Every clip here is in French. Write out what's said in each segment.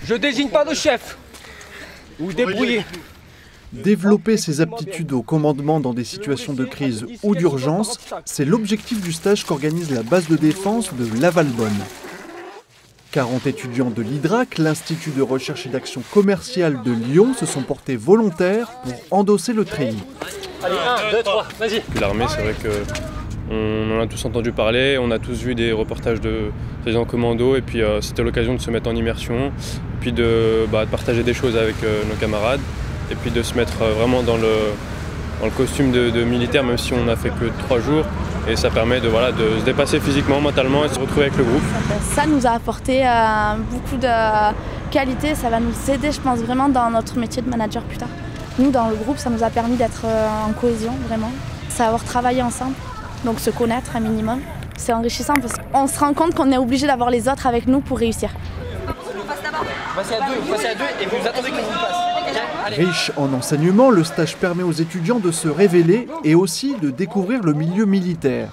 Je désigne pas de chef. Ou débrouillé. Développer ses aptitudes au commandement dans des situations de crise ou d'urgence, c'est l'objectif du stage qu'organise la base de défense de Lavalbonne. 40 étudiants de l'IDRAC, l'Institut de recherche et d'action commerciale de Lyon, se sont portés volontaires pour endosser le treillis. Allez, 1, 2, 3, vas-y. L'armée, c'est vrai qu'on en a tous entendu parler, on a tous vu des reportages de présidents commando, et puis c'était l'occasion de se mettre en immersion, puis de partager des choses avec nos camarades, et puis de se mettre vraiment dans le costume de militaire, même si on n'a fait que 3 jours. Et ça permet de se dépasser physiquement, mentalement et se retrouver avec le groupe. Ça nous a apporté beaucoup de qualité, ça va nous aider, je pense, vraiment dans notre métier de manager plus tard. Nous, dans le groupe, ça nous a permis d'être en cohésion, vraiment, savoir travailler ensemble, donc se connaître un minimum. C'est enrichissant parce qu'on se rend compte qu'on est obligé d'avoir les autres avec nous pour réussir. Passez à deux et vous attendez qu'on vous passe. Riche en enseignements, le stage permet aux étudiants de se révéler et aussi de découvrir le milieu militaire.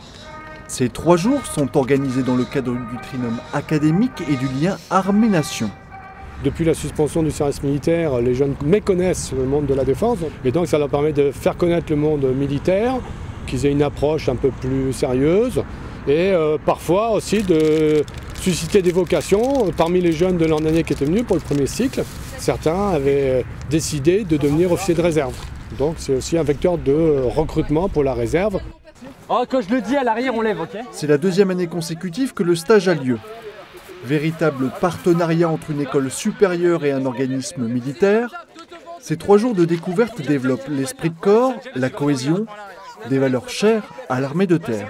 Ces 3 jours sont organisés dans le cadre du trinôme académique et du lien armée-nation. Depuis la suspension du service militaire, les jeunes méconnaissent le monde de la défense. Et donc ça leur permet de faire connaître le monde militaire, qu'ils aient une approche un peu plus sérieuse et parfois aussi de susciter des vocations parmi les jeunes de l'an dernier qui étaient venus pour le premier cycle. Certains avaient décidé de devenir officier de réserve. Donc c'est aussi un vecteur de recrutement pour la réserve. Oh, quand je le dis à l'arrière, on lève, ok? C'est la 2e année consécutive que le stage a lieu. Véritable partenariat entre une école supérieure et un organisme militaire, ces 3 jours de découverte développent l'esprit de corps, la cohésion, des valeurs chères à l'armée de terre.